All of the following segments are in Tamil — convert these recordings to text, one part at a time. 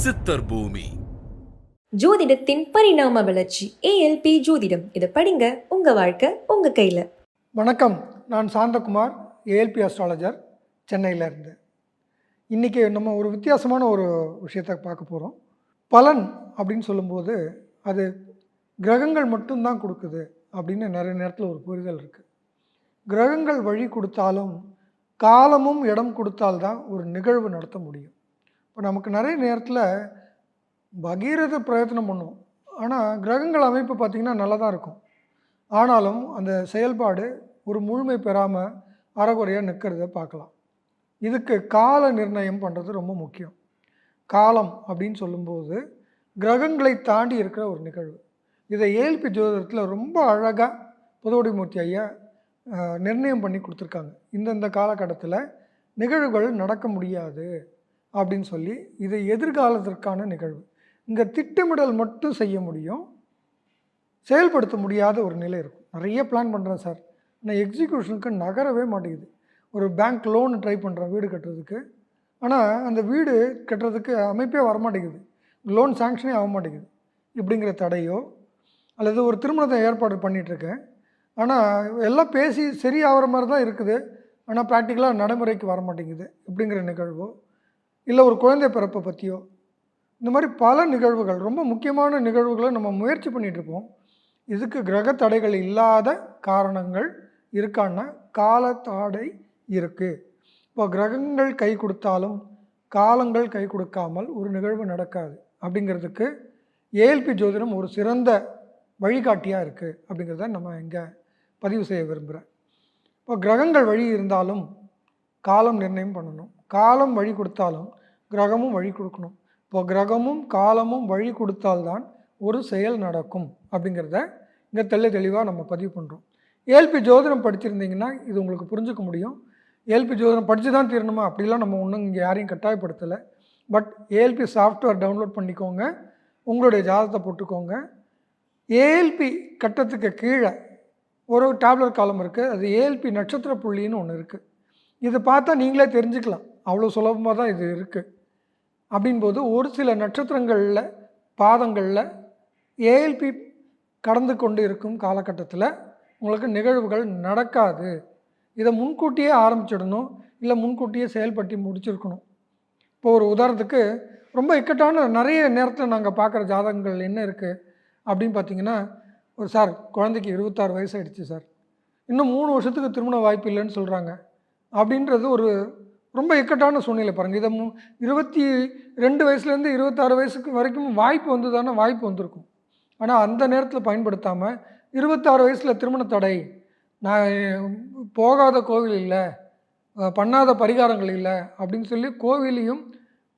சித்தர் பூமி. ஜோதிடத்தின் பரிணாம வளர்ச்சி ஏஎல்பி ஜோதிடம். இதை படிங்க, உங்க வாழ்க்கை உங்க கையில. வணக்கம், நான் சாந்தகுமார், ஏஎல்பி அஸ்ட்ராலஜர், சென்னையிலேருந்து. இன்றைக்கி நம்ம ஒரு வித்தியாசமான ஒரு விஷயத்தை பார்க்க போகிறோம். பலன் அப்படின்னு சொல்லும்போது அது கிரகங்கள் மட்டும்தான் கொடுக்குது அப்படின்னு நிறைய நேரத்தில் ஒரு புரிதல் இருக்குது. கிரகங்கள் வழி கொடுத்தாலும் காலமும் இடம் கொடுத்தால்தான் ஒரு நிகழ்வு நடத்த முடியும். இப்போ நமக்கு நிறைய நேரத்தில் பகீரத பிரயத்தனம் பண்ணுவோம், ஆனால் கிரகங்கள் அமைப்பு பார்த்திங்கன்னா நல்லா தான் இருக்கும். ஆனாலும் அந்த செயல்பாடு ஒரு முழுமை பெறாமல் அறகுறையாக நிற்கிறத பார்க்கலாம். இதுக்கு கால நிர்ணயம் பண்ணுறது ரொம்ப முக்கியம். காலம் அப்படின்னு சொல்லும்போது கிரகங்களை தாண்டி இருக்கிற ஒரு நிகழ்வு. இதை ஏஎல்பி ஜோதிடத்தில் ரொம்ப அழகாக புதுவடிமூர்த்தி ஐயா நிர்ணயம் பண்ணி கொடுத்துருக்காங்க. இந்தந்த காலகட்டத்தில் நிகழ்வுகள் நடக்க முடியாது அப்படின்னு சொல்லி, இது எதிர்காலத்திற்கான நிகழ்வு. இங்கே திட்டமிடல் மட்டும் செய்ய முடியும், செயல்படுத்த முடியாத ஒரு நிலை இருக்கும். நிறைய பிளான் பண்ணுறேன் சார், ஆனால் எக்ஸிக்யூஷனுக்கு நகரவே மாட்டேங்குது. ஒரு பேங்க் லோன் ட்ரை பண்ணுறேன் வீடு கட்டுறதுக்கு, ஆனால் அந்த வீடு கட்டுறதுக்கு அமைப்பே வரமாட்டேங்குது, லோன் சாங்ஷனே ஆக மாட்டேங்குது. இப்படிங்கிற தடையோ, அல்லது ஒரு திருமணத்தை ஏற்பாடு பண்ணிகிட்ருக்கேன், ஆனால் எல்லாம் பேசி சரியாகிற மாதிரி தான் இருக்குது, ஆனால் ப்ராக்டிக்கலாக நடைமுறைக்கு வர மாட்டேங்குது. இப்படிங்கிற நிகழ்வோ, இல்லை ஒரு குழந்தை பிறப்பை பற்றியோ, இந்த மாதிரி பல நிகழ்வுகள், ரொம்ப முக்கியமான நிகழ்வுகளை நம்ம முயற்சி பண்ணிகிட்ருப்போம். இதுக்கு கிரக தடைகள் இல்லாத காரணங்கள் இருக்கான்னா கால தடை இருக்குது. இப்போ கிரகங்கள் கை கொடுத்தாலும் காலங்கள் கை கொடுக்காமல் ஒரு நிகழ்வு நடக்காது. அப்படிங்கிறதுக்கு ஏஎல்பி ஜோதிடம் ஒரு சிறந்த வழிகாட்டியாக இருக்குது. அப்படிங்கிறத நம்ம இங்கே பதிவு செய்ய விரும்புகிறேன். இப்போ கிரகங்கள் வழி இருந்தாலும் காலம் நிர்ணயம் பண்ணணும், காலம் வழி கொடுத்தாலும் கிரகமும் வழி கொடுக்கணும். இப்போ கிரகமும் காலமும் வழி கொடுத்தால்தான் ஒரு செயல் நடக்கும். அப்படிங்கிறத இங்கே தெளிவாக நம்ம பதிவு பண்ணுறோம். ஏஎல்பி ஜோதிடம் படிச்சிருந்தீங்கன்னா இது உங்களுக்கு புரிஞ்சுக்க முடியும். ஏஎல்பி ஜோதிடம் படித்து தான் தீரணுமா அப்படிலாம் நம்ம ஒன்றும் இங்கே யாரையும் கட்டாயப்படுத்தலை. பட் ஏஎல்பி சாஃப்ட்வேர் டவுன்லோட் பண்ணிக்கோங்க, உங்களுடைய ஜாதகத்தை போட்டுக்கோங்க. ஏஎல்பி கட்டத்துக்கு கீழே ஒரு டேப்லெட் காலம் இருக்குது, அது ஏஎல்பி நட்சத்திர புள்ளின்னு ஒன்று இருக்குது. இதை பார்த்தா நீங்களே தெரிஞ்சுக்கலாம், அவ்வளோ சுலபமாக தான் இது இருக்குது. அப்படின்போது ஒரு சில நட்சத்திரங்களில் பாதங்களில் ஏஎல்பி கடந்து கொண்டு இருக்கும் காலகட்டத்தில் உங்களுக்கு நிகழ்வுகள் நடக்காது. இதை முன்கூட்டியே ஆரம்பிச்சிடணும், இல்லை முன்கூட்டியே செயல்பட்டு முடிச்சிருக்கணும். இப்போ ஒரு உதாரணத்துக்கு ரொம்ப இக்கட்டான நிறைய நேரத்தில் நாங்கள் பார்க்குற ஜாதகங்கள் என்ன இருக்குது அப்படின்னு பார்த்தீங்கன்னா, ஒரு சார் குழந்தைக்கு 26 வயசு ஆகிடுச்சு சார், இன்னும் 3 வருஷத்துக்கு திருமண வாய்ப்பு இல்லைன்னு சொல்கிறாங்க. அப்படின்றது ஒரு ரொம்ப இக்கட்டான சூழ்நிலை பாருங்கள். இதை 22 வயசுலேருந்து 26 வயசுக்கு வரைக்கும் வாய்ப்பு வந்ததான வாய்ப்பு வந்திருக்கும். ஆனால் அந்த நேரத்தில் பயன்படுத்தாமல் 26 வயசில் திருமண தடை, நான் போகாத கோவில் இல்லை, பண்ணாத பரிகாரங்கள் இல்லை அப்படின்னு சொல்லி கோவிலையும்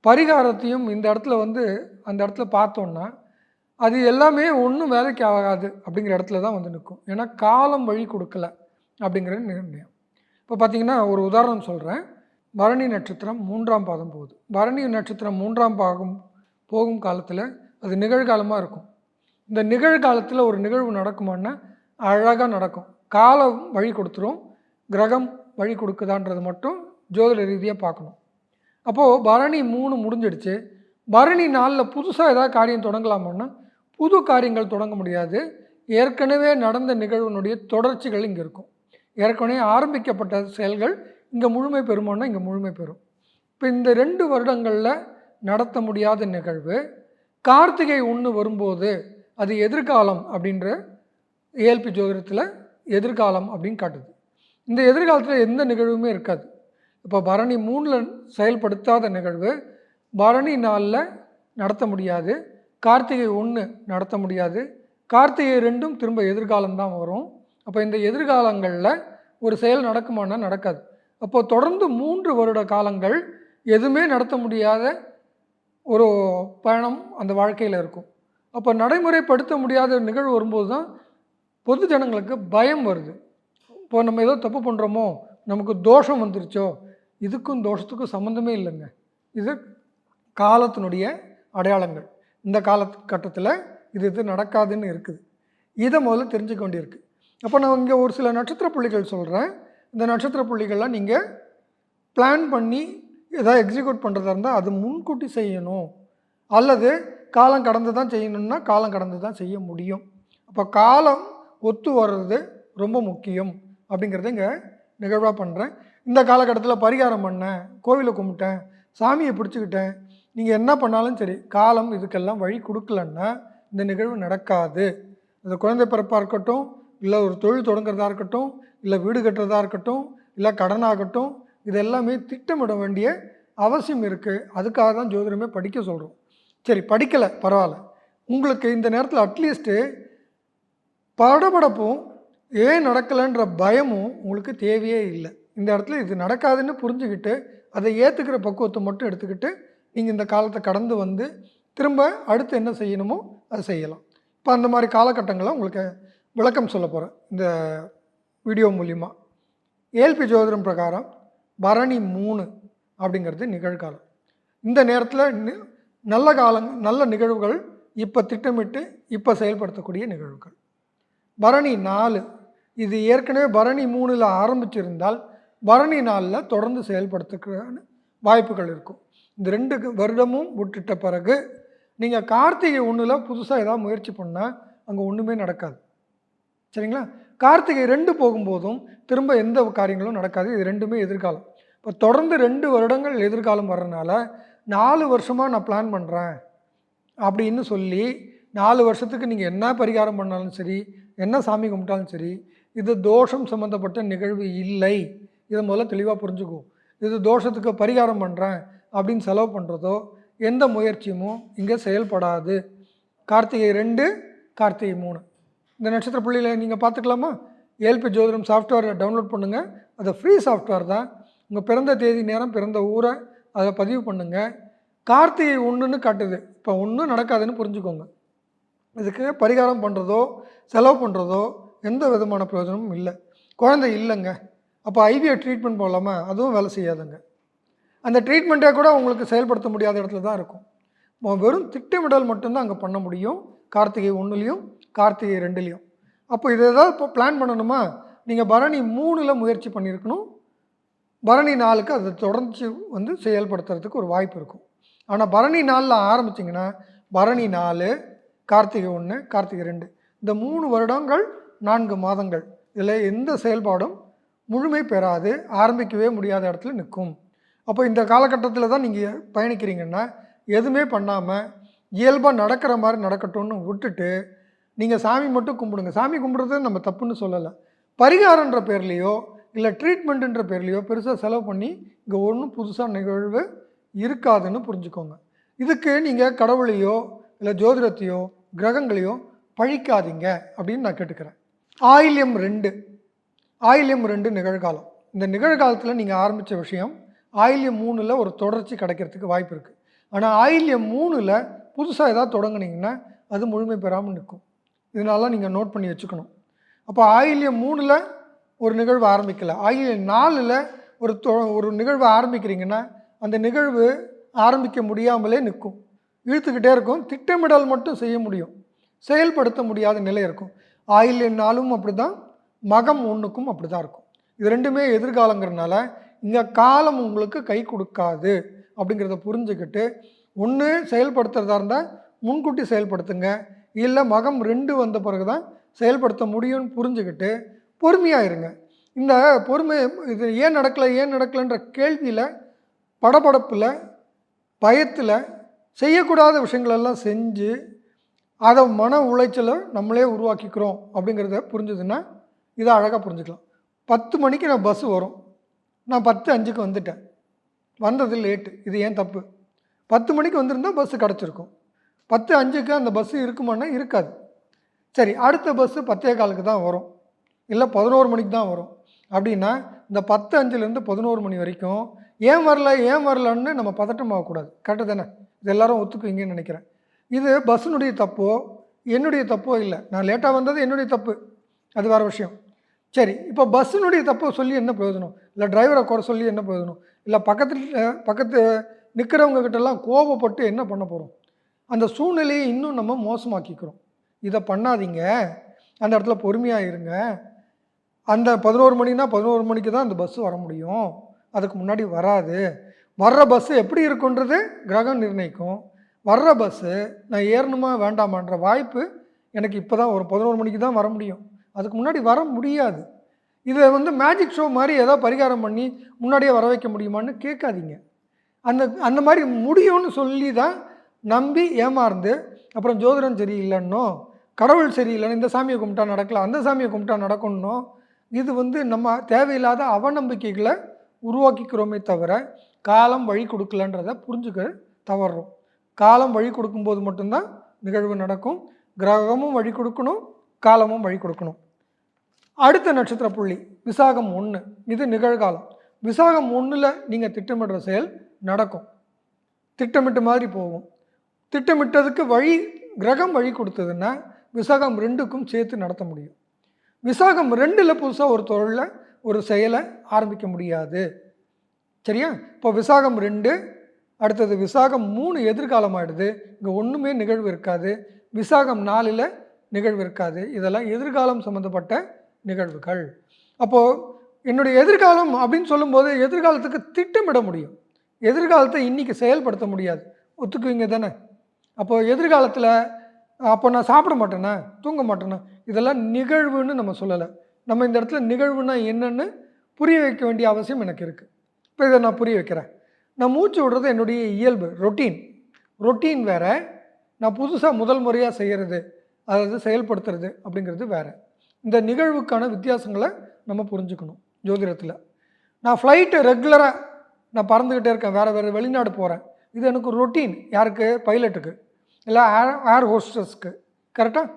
பரிகாரத்தையும் இந்த இடத்துல அந்த இடத்துல பார்த்தோன்னா அது எல்லாமே ஒன்றும் வேலைக்கு ஆகாது. அப்படிங்கிற இடத்துல தான் நிற்கும். ஏன்னா காலம் வழி கொடுக்கல அப்படிங்கிற நிர்ணயம். இப்போ பார்த்திங்கன்னா ஒரு உதாரணம் சொல்கிறேன். பரணி நட்சத்திரம் 3ஆம் பாதம் போகுது. பரணி நட்சத்திரம் 3ஆம் பாகம் போகும் காலத்தில் அது நிகழ்காலமாக இருக்கும். இந்த நிகழ்காலத்தில் ஒரு நிகழ்வு நடக்குமான்னா அழகாக நடக்கும். காலம் வழி கொடுத்துரும், கிரகம் வழி கொடுக்குதான்றது மட்டும் ஜோதிட ரீதியாக பார்க்கணும். அப்போது பரணி 3 முடிஞ்சிடுச்சு, பரணி 4 புதுசாக ஏதாவது காரியம் தொடங்கலாமான்னா புது காரியங்கள் தொடங்க முடியாது. ஏற்கனவே நடந்த நிகழ்வினுடைய தொடர்ச்சிகள் இங்கே இருக்கும். ஏற்கனவே ஆரம்பிக்கப்பட்ட செயல்கள் இங்கே முழுமை பெறுமானா இங்கே முழுமை பெறும். இப்போ இந்த 2 வருடங்களில் நடத்த முடியாத நிகழ்வு கார்த்திகை 1 வரும்போது அது எதிர்காலம் அப்படின்ற ஏஎல்பி ஜோதிடத்தில் எதிர்காலம் அப்படின்னு காட்டுது. இந்த எதிர்காலத்தில் எந்த நிகழ்வுமே இருக்காது. இப்போ பரணி 3 செயல்படுத்தாத நிகழ்வு பரணி 4 நடத்த முடியாது, கார்த்திகை 1 நடத்த முடியாது, கார்த்திகை 2 திரும்ப எதிர்காலம்தான் வரும். அப்போ இந்த எதிர்காலங்களில் ஒரு செயல் நடக்குமானா நடக்காது. அப்போது தொடர்ந்து 3 வருட காலங்கள் எதுவுமே நடத்த முடியாத ஒரு பயணம் அந்த வாழ்க்கையில் இருக்கும். அப்போ நடைமுறைப்படுத்த முடியாத நிகழ்வு வரும்போது தான் பொது ஜனங்களுக்கு பயம் வருது. இப்போ நம்ம ஏதோ தப்பு பண்ணுறோமோ, நமக்கு தோஷம் வந்துருச்சோ, இதுக்கும் தோஷத்துக்கும் சம்மந்தமே இல்லைங்க. இது காலத்தினுடைய அடையாளங்கள். இந்த காலகட்டத்தில் இது நடக்காதுன்னு இருக்குது. இதை முதல்ல தெரிஞ்சுக்க வேண்டியிருக்கு. அப்போ நான் இங்கே ஒரு சில நட்சத்திர புள்ளிகள் சொல்கிறேன். இந்த நட்சத்திர புள்ளிகள்லாம் நீங்கள் பிளான் பண்ணி எதாவது எக்ஸிக்யூட் பண்ணுறதா இருந்தால் அது முன்கூட்டி செய்யணும். அல்லது காலம் கடந்து தான் செய்யணும்னா காலம் கடந்து தான் செய்ய முடியும். அப்போ காலம் ஒத்து வர்றது ரொம்ப முக்கியம் அப்படிங்கிறத இங்கே நிகழ்வாக பண்ணுறேன். இந்த காலகட்டத்தில் பரிகாரம் பண்ணேன், கோவிலை கும்பிட்டேன், சாமியை பிடிச்சிக்கிட்டேன், நீங்கள் என்ன பண்ணாலும் சரி காலம் இதுக்கெல்லாம் வழி கொடுக்கலன்னா இந்த நிகழ்வு நடக்காது. அது குழந்தை பிறப்பாக இருக்கட்டும், இல்லை ஒரு தொழில் தொடங்குறதா இருக்கட்டும், இல்லை வீடு கட்டுறதா இருக்கட்டும், இல்லை கடனாகட்டும், இது எல்லாமே திட்டமிட வேண்டிய அவசியம் இருக்குது. அதுக்காக தான் ஜோதிடமே படிக்க சொல்கிறோம். சரி, படிக்கலை பரவாயில்ல, உங்களுக்கு இந்த நேரத்தில் அட்லீஸ்ட்டு படபடப்பும் ஏன் நடக்கலைன்ற பயமும் உங்களுக்கு தேவையே இல்லை. இந்த இடத்துல இது நடக்காதுன்னு புரிஞ்சுக்கிட்டு அதை ஏற்றுக்கிற பக்குவத்தை மட்டும் எடுத்துக்கிட்டு நீங்கள் இந்த காலத்தை கடந்து வந்து திரும்ப அடுத்து என்ன செய்யணுமோ அதை செய்யலாம். இப்போ அந்த மாதிரி காலகட்டங்களை உங்களுக்கு விளக்கம் சொல்ல போகிறேன் இந்த வீடியோ மூலிமா. ஏஎல்பி ஜோதிடம் பிரகாரம் பரணி 3 அப்படிங்கிறது நிகழ்காலம். இந்த நேரத்தில் நல்ல நிகழ்வுகள் இப்போ திட்டமிட்டு இப்போ செயல்படுத்தக்கூடிய நிகழ்வுகள். பரணி 4 இது ஏற்கனவே பரணி 3ல் ஆரம்பிச்சிருந்தால் பரணி 4ல் தொடர்ந்து செயல்படுத்துக்கான வாய்ப்புகள் இருக்கும். இந்த 2 வருடமும் விட்டுட்ட பிறகு நீங்கள் கார்த்திகை 1ல் புதுசாக ஏதாவது முயற்சி பண்ணால் அங்கே ஒன்றுமே நடக்காது. சரிங்களா? கார்த்திகை 2 போகும்போதும் திரும்ப எந்த காரியங்களும் நடக்காது. இது ரெண்டுமே எதிர்காலம். இப்போ தொடர்ந்து 2 வருடங்கள் எதிர்காலம் வர்றதுனால 4 வருஷமாக நான் பிளான் பண்ணுறேன் அப்படின்னு சொல்லி 4 வருஷத்துக்கு நீங்கள் என்ன பரிகாரம் பண்ணாலும் சரி, என்ன சாமி கும்பிட்டாலும் சரி, இது தோஷம் சம்மந்தப்பட்ட நிகழ்வு இல்லை. இதை முதல்ல தெளிவாக புரிஞ்சுக்குவோம். இது தோஷத்துக்கு பரிகாரம் பண்ணுறேன் அப்படின்னு செலவு பண்ணுறதோ எந்த முயற்சியுமோ இங்கே செயல்படாது. கார்த்திகை 2, கார்த்திகை 3 இந்த நட்சத்திர புள்ளியில் நீங்கள் பார்த்துக்கலாமா? ஏஎல்பி ஜோதிடம் சாஃப்ட்வேரை டவுன்லோட் பண்ணுங்கள். அது ஃப்ரீ சாஃப்ட்வேர் தான். உங்கள் பிறந்த தேதி, நேரம், பிறந்த ஊரை அதை பதிவு பண்ணுங்கள். கார்த்திகை 1ன்னு காட்டுது. இப்போ ஒன்றும் நடக்காதுன்னு புரிஞ்சுக்கோங்க. இதுக்கு பரிகாரம் பண்ணுறதோ செலவு பண்ணுறதோ எந்த விதமான பிரயோஜனமும் இல்லை. குழந்தை இல்லைங்க, அப்போ ஐவிஎஃப் ட்ரீட்மெண்ட் போகலாமா? அதுவும் வேலை செய்யாதுங்க. அந்த ட்ரீட்மெண்ட்டே கூட உங்களுக்கு செயல்படுத்த முடியாத இடத்துல தான் இருக்கும். வெறும் திட்டமிடல் மட்டும்தான் அங்கே பண்ண முடியும். கார்த்திகை 1லையும் கார்த்திகை 2லையும். அப்போ இதை ஏதாவது இப்போ பிளான் பண்ணணுமா? நீங்கள் பரணி 3ல் முயற்சி பண்ணியிருக்கணும். பரணி 4க்கு அதை தொடர்ந்து வந்து செயல்படுத்துறதுக்கு ஒரு வாய்ப்பு இருக்கும். ஆனால் பரணி 4ல் ஆரம்பிச்சிங்கன்னா பரணி 4, கார்த்திகை 1, கார்த்திகை 2 இந்த 3 வருடங்கள் 4 மாதங்கள் இதில் எந்த செயல்பாடும் முழுமை பெறாது, ஆரம்பிக்கவே முடியாத இடத்துல நிற்கும். அப்போ இந்த காலகட்டத்தில் தான் நீங்கள் பயணிக்கிறீங்கன்னா எதுவுமே பண்ணாமல் இயல்பாக நடக்கிற மாதிரி நடக்கட்டும்னு விட்டுட்டு நீங்கள் சாமி மட்டும் கும்பிடுங்க. சாமி கும்பிடுறது நம்ம தப்புன்னு சொல்லலை. பரிகாரன்ற பேர்லேயோ இல்லை ட்ரீட்மெண்ட்டுன்ற பேர்லேயோ பெருசாக செலவு பண்ணி இங்கே ஒன்றும் புதுசாக நிகழ்வு இருக்காதுன்னு புரிஞ்சுக்கோங்க. இதுக்கு நீங்கள் கடவுளையோ இல்லை ஜோதிடத்தையோ கிரகங்களையோ பழிக்காதீங்க அப்படின்னு நான் கேட்டுக்கிறேன். ஆயில்யம் 2 நிகழ்காலம். இந்த நிகழ்காலத்தில் நீங்கள் ஆரம்பித்த விஷயம் ஆயில்யம் 3ல் ஒரு தொடர்ச்சி கிடைக்கிறதுக்கு வாய்ப்பு இருக்குது. ஆனால் ஆயில்யம் 3ல் புதுசாக ஏதாவது தொடங்குனீங்கன்னா அது முழுமை பெறாமல் நிற்கும். இதனால நீங்கள் நோட் பண்ணி வச்சுக்கணும். அப்போ ஆயில்யம் 3ல் ஒரு நிகழ்வு ஆரம்பிக்கலை, ஆயில்யம் 4ல் ஒரு நிகழ்வு ஆரம்பிக்கிறீங்கன்னா அந்த நிகழ்வு ஆரம்பிக்க முடியாமலே நிற்கும், இழுத்துக்கிட்டே இருக்கும். திட்டமிடல் மட்டும் செய்ய முடியும், செயல்படுத்த முடியாத நிலை இருக்கும். ஆயில்யம் 4ம் அப்படி தான், மகம் 1க்கும் அப்படி தான் இருக்கும். இது ரெண்டுமே எதிர்காலங்கிறதுனால இங்கே காலம் உங்களுக்கு கை கொடுக்காது அப்படிங்கிறத புரிஞ்சுக்கிட்டு ஒன்று செயல்படுத்துறதா இருந்தால் முன்கூட்டி செயல்படுத்துங்க, இல்லை மகம் 2 வந்த பிறகு தான் செயல்படுத்த முடியும்னு புரிஞ்சுக்கிட்டு பொறுமையாக இருங்க. இந்த பொறுமை இது ஏன் நடக்கலைன்ற கேள்வியில், படபடப்பில், பயத்தில் செய்யக்கூடாத விஷயங்களெல்லாம் செஞ்சு அதை மன உளைச்சலை நம்மளே உருவாக்கிக்கிறோம் அப்படிங்கிறத புரிஞ்சுதுன்னா இதை அழகாக புரிஞ்சுக்கலாம். 10 மணிக்கு நான் பஸ்ஸு வரும், நான் 10:05க்கு வந்துட்டேன், வந்தது லேட்டு, இது ஏன் தப்பு? 10 மணிக்கு வந்திருந்தால் பஸ்ஸு கிடச்சிருக்கும். 10:05க்கு அந்த பஸ்ஸு இருக்குமானா இருக்காது. சரி, அடுத்த பஸ்ஸு 10:15க்கு தான் வரும், இல்லை 11 மணிக்கு தான் வரும். அப்படின்னா இந்த 10:05லேருந்து 11 மணி வரைக்கும் ஏன் வரலன்னு நம்ம பதட்டமாகக்கூடாது. கரெக்டு தானே? இது எல்லோரும் ஒத்துக்குவீங்கன்னு நினைக்கிறேன். இது பஸ்ஸினுடைய தப்போ என்னுடைய தப்போ இல்லை. நான் லேட்டாக வந்தது என்னுடைய தப்பு, அது வேறு விஷயம். சரி, இப்போ பஸ்ஸினுடைய தப்போ சொல்லி என்ன பிரயோஜனம்? இல்லை டிரைவரை குறை சொல்லி என்ன பிரயோஜனம்? இல்லை பக்கத்து நிற்கிறவங்க கிட்டலாம் கோபப்பட்டு என்ன பண்ண போகிறோம்? அந்த சூழ்நிலையை இன்னும் நம்ம மோசமாக்கிக்கிறோம். இதை பண்ணாதீங்க. அந்த இடத்துல பொறுமையாக இருங்க. அந்த 11 மணினா 11 மணிக்கு தான் அந்த பஸ்ஸு வர முடியும், அதுக்கு முன்னாடி வராது. வர்ற பஸ்ஸு எப்படி இருக்குன்றது கிரகம் நிர்ணயிக்கும். வர்ற பஸ்ஸு நான் ஏறணுமா வேண்டாமான்ற வாய்ப்பு எனக்கு இப்போ தான் ஒரு 11 மணிக்கு தான் வர முடியும். அதுக்கு முன்னாடி வர முடியாது. இதை வந்து மேஜிக் ஷோ மாதிரி ஏதோ பரிகாரம் பண்ணி முன்னாடியே வர வைக்க முடியுமான்னு கேட்காதீங்க. அந்த அந்த மாதிரி முடியும்னு சொல்லி தான் நம்பி ஏமாந்து அப்புறம் ஜோதிடம் சரியில்லைன்னோ கடவுள் சரியில்லைன்னு இந்த சாமியை கும்பிட்டா நடக்கல அந்த சாமியை கும்பிட்டா நடக்கணுன்னோ இது வந்து நம்ம தேவையில்லாத அவநம்பிக்கைகளை உருவாக்கிக்கிறோமே தவிர காலம் வழி கொடுக்கலன்றதை புரிஞ்சுக்க தவறுறோம். காலம் வழி கொடுக்கும்போது மட்டும்தான் நிகழ்வு நடக்கும். கிரகமும் வழி கொடுக்கணும், காலமும் வழி கொடுக்கணும். அடுத்த நட்சத்திர புள்ளி விசாகம் 1. இது நிகழ்காலம். விசாகம் 1ல் நீங்கள் திட்டமிடுற செயல் நடக்கும். திட்டமிட்ட மாதிரி போகும். திட்டமிட்டதுக்கு வழி கிரகம் வழி கொடுத்ததுன்னா விசாகம் 2க்கும் சேர்த்து நடத்த முடியும். விசாகம் 2ல் புதுசாக ஒரு தொழிலை ஒரு செயலை ஆரம்பிக்க முடியாது. சரியா? இப்போ விசாகம் 2, அடுத்தது விசாகம் 3 எதிர்காலம் ஆகிடுது. இங்கே ஒன்றுமே நிகழ்வு இருக்காது. விசாகம் 4ல் நிகழ்வு இருக்காது. இதெல்லாம் எதிர்காலம் சம்மந்தப்பட்ட நிகழ்வுகள். அப்போது என்னுடைய எதிர்காலம் அப்படின்னு சொல்லும்போது எதிர்காலத்துக்கு திட்டமிட முடியும். எதிர்காலத்தை இன்றைக்கி செயல்படுத்த முடியாது. ஒத்துக்குவீங்க தானே? அப்போது எதிர்காலத்தில் அப்போ நான் சாப்பிட மாட்டேனா, தூங்க மாட்டேனா, இதெல்லாம் நிகழ்வுன்னு நம்ம சொல்லலை. நம்ம இந்த இடத்துல நிகழ்வுனா என்னன்னு புரிய வைக்க வேண்டிய அவசியம் எனக்கு இருக்குது. இப்போ இதை நான் புரிய வைக்கிறேன். நான் மூச்சு விடுறது என்னுடைய இயல்பு, ரொட்டீன் வேறு. நான் புதுசாக முதல் முறையாக செய்கிறது, அதாவது செயல்படுத்துறது அப்படிங்கிறது வேறு. இந்த நிகழ்வுக்கான வித்தியாசங்களை நம்ம புரிஞ்சுக்கணும் ஜோதிடத்தில். நான் ஃப்ளைட்டு ரெகுலராக நான் பறந்துக்கிட்டே இருக்கேன், வேறு வெளிநாடு போகிறேன். இது எனக்கு ரொட்டீன். யாருக்கு? பைலட்டுக்கு, இல்லை ஏர் ஹோஸ்டஸ்க்கு. கரெக்டாக?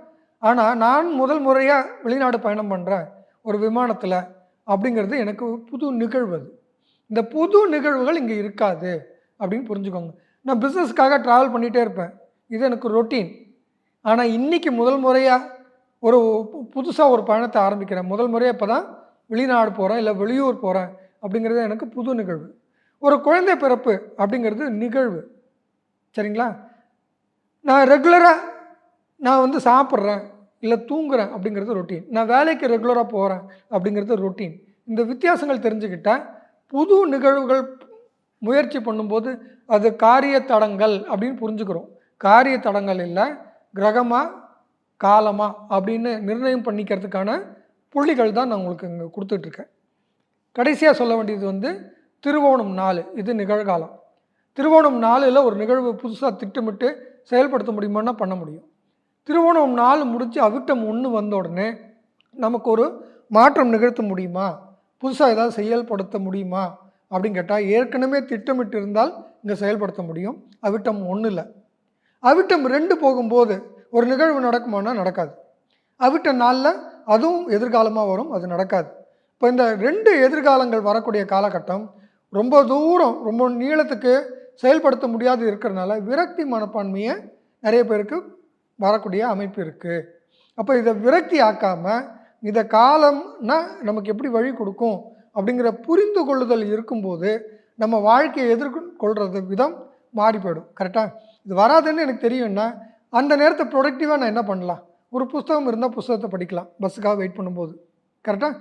ஆனால் நான் முதல் முறையாக வெளிநாடு பயணம் பண்ணுறேன் ஒரு விமானத்தில் அப்படிங்கிறது எனக்கு புது நிகழ்வு. அது இந்த புது நிகழ்வுகள் இங்கே இருக்காது அப்படின்னு புரிஞ்சுக்கோங்க. நான் பிஸ்னஸ்க்காக ட்ராவல் பண்ணிகிட்டே இருப்பேன். இது எனக்கு ரொட்டீன். ஆனால் இன்றைக்கி முதல் முறையாக ஒரு புதுசாக ஒரு பயணத்தை ஆரம்பிக்கிறேன். முதல் முறையாக இப்போ தான் வெளிநாடு போகிறேன், இல்லை வெளியூர் போகிறேன் அப்படிங்கிறது எனக்கு புது நிகழ்வு. ஒரு குழந்தை பிறப்பு அப்படிங்கிறது நிகழ்வு. சரிங்களா? நான் ரெகுலராக நான் வந்து சாப்பிட்றேன் இல்லை தூங்குறேன் அப்படிங்கிறது ரொட்டீன். நான் வேலைக்கு ரெகுலராக போகிறேன் அப்படிங்கிறது ரொட்டீன். இந்த வித்தியாசங்கள் தெரிஞ்சுக்கிட்டால் புது நிகழ்வுகள் முயற்சி பண்ணும்போது அது காரிய தடங்கள் அப்படின்னு புரிஞ்சுக்கிறோம். காரிய தடங்கள் இல்லை, கிரகமாக காலமா அப்படின்னு நிர்ணயம் பண்ணிக்கிறதுக்கான புள்ளிகள் தான் நான் உங்களுக்கு இங்கே கொடுத்துட்ருக்கேன். கடைசியாக சொல்ல வேண்டியது வந்து திருவோணம் 4. இது நிகழ்காலம். திருவோணம் 4ல் ஒரு நிகழ்வு புதுசாக திட்டமிட்டு செயல்படுத்த முடியுமான்னா பண்ண முடியும். திருவோணம் 4 முடித்து அவிட்டம் 1 வந்த உடனே நமக்கு ஒரு மாற்றம் நிகழ்த்த முடியுமா, புதுசாக ஏதாவது செயல்படுத்த முடியுமா அப்படின்னு கேட்டால் ஏற்கனவே திட்டமிட்டு இருந்தால் இங்கே செயல்படுத்த முடியும். அவிட்டம் 1ல். அவிட்டம் 2 போகும்போது ஒரு நிகழ்வு நடக்குமானா நடக்காது. அவிட்டம் 4ல் அதுவும் எதிர்காலமாக வரும், அது நடக்காது. இப்போ இந்த 2 எதிர்காலங்கள் வரக்கூடிய காலகட்டம் ரொம்ப தூரம், ரொம்ப நீளத்துக்கு செயல்படுத்த முடியாது இருக்கிறதுனால விரக்தி மனப்பான்மையை நிறைய பேருக்கு வரக்கூடிய அமைப்பு இருக்குது. அப்போ இதை விரக்தி ஆக்காமல் இதை காலம்னா நமக்கு எப்படி வழி கொடுக்கும் அப்படிங்கிற புரிந்து கொள்ளுதல் இருக்கும்போது நம்ம வாழ்க்கையை எதிர்கொள்கிறது விதம் மாறி போயிடும். கரெக்டாக? இது வராதுன்னு எனக்கு தெரியும்னா அந்த நேரத்தை ப்ரொடக்டிவாக நான் என்ன பண்ணலாம்? ஒரு புஸ்தகம் இருந்தால் புஸ்தகத்தை படிக்கலாம் பஸ்ஸுக்காக வெயிட் பண்ணும்போது. கரெக்டாக?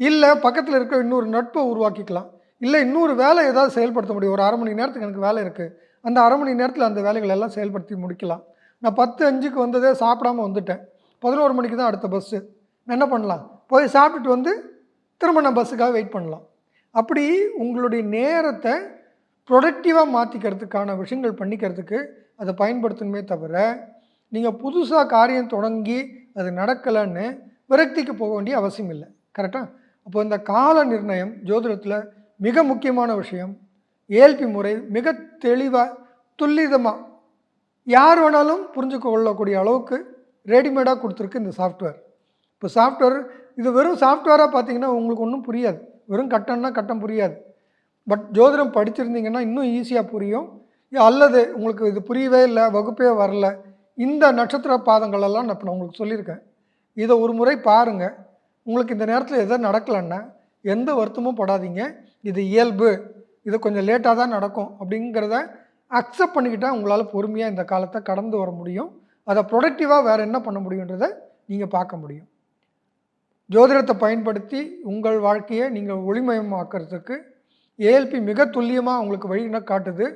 இல்லை பக்கத்தில் இருக்க இன்னொரு நட்பை உருவாக்கிக்கலாம். இல்லை இன்னொரு வேலை ஏதாவது செயல்படுத்த முடியும். ஒரு 1/2 மணி நேரத்துக்கு எனக்கு வேலை இருக்குது, அந்த 1/2 மணி நேரத்தில் அந்த வேலைகள் எல்லாம் செயல்படுத்தி முடிக்கலாம். நான் 10:05க்கு வந்ததே சாப்பிடாமல் வந்துட்டேன், 11 மணிக்கு தான் அடுத்த பஸ்ஸு. நான் என்ன பண்ணலாம்? போய் சாப்பிட்டுட்டு வந்து திரும்ப நான் பஸ்ஸுக்காக வெயிட் பண்ணலாம். அப்படி உங்களுடைய நேரத்தை ப்ரொடக்டிவாக மாற்றிக்கிறதுக்கான விஷயங்கள் பண்ணிக்கிறதுக்கு அதை பயன்படுத்தணுமே தவிர நீங்கள் புதுசாக காரியம் தொடங்கி அது நடக்கலைன்னு விரக்திக்கு போக வேண்டிய அவசியம் இல்லை. கரெக்டாக? அப்போ இந்த கால நிர்ணயம் ஜோதிடத்தில் மிக முக்கியமான விஷயம். ஏஎல்பி முறை மிக தெளிவாக துல்லிதமாக யார் வேணாலும் புரிஞ்சு கொள்ளக்கூடிய அளவுக்கு ரெடிமேடாக கொடுத்துருக்கு இந்த சாஃப்ட்வேர். இப்போ சாஃப்ட்வேர் இது வெறும் சாஃப்ட்வேராக பார்த்தீங்கன்னா உங்களுக்கு ஒன்றும் புரியாது. வெறும் கட்டம்னா கட்டம் புரியாது. பட் ஜோதிடம் படிச்சிருந்தீங்கன்னா இன்னும் ஈஸியாக புரியும். அல்லது உங்களுக்கு இது புரியவே இல்லை, வகுப்பே வரல, இந்த நட்சத்திர பாதங்களெல்லாம் நான் இப்போ நான் உங்களுக்கு சொல்லியிருக்கேன். இதை ஒரு முறை பாருங்கள். உங்களுக்கு இந்த நேரத்தில் எதாவது நடக்கலைன்னா எந்த வருத்தமும் படாதீங்க. இது இயல்பு, இது கொஞ்சம் லேட்டாக தான் நடக்கும் அப்படிங்கிறத அக்செப்ட் பண்ணிக்கிட்டால் உங்களால் பொறுமையாக இந்த காலத்தை கடந்து வர முடியும். அதை ப்ரொடக்டிவாக வேறு என்ன பண்ண முடியுன்றதை நீங்கள் பார்க்க முடியும். ஜோதிடத்தை பயன்படுத்தி உங்கள் வாழ்க்கையை நீங்கள் ஒளிமயமாக்கிறதுக்கு ஏஎல்பி மிக துல்லியமாக உங்களுக்கு வழி காட்டுது.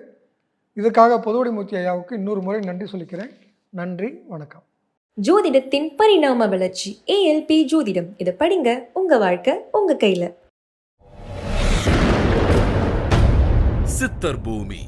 இதுக்காக பொதுவுடைமூர்த்தி ஐயாவுக்கு இன்னொரு முறை நன்றி சொல்லிக்கிறேன். நன்றி, வணக்கம். ஜோதிடத்தின் பரிணாம வளர்ச்சி ஏஎல்பி ஜோதிடம். இதை படிங்க, உங்க வாழ்க்கை உங்க கையில. சித்தர் பூமி.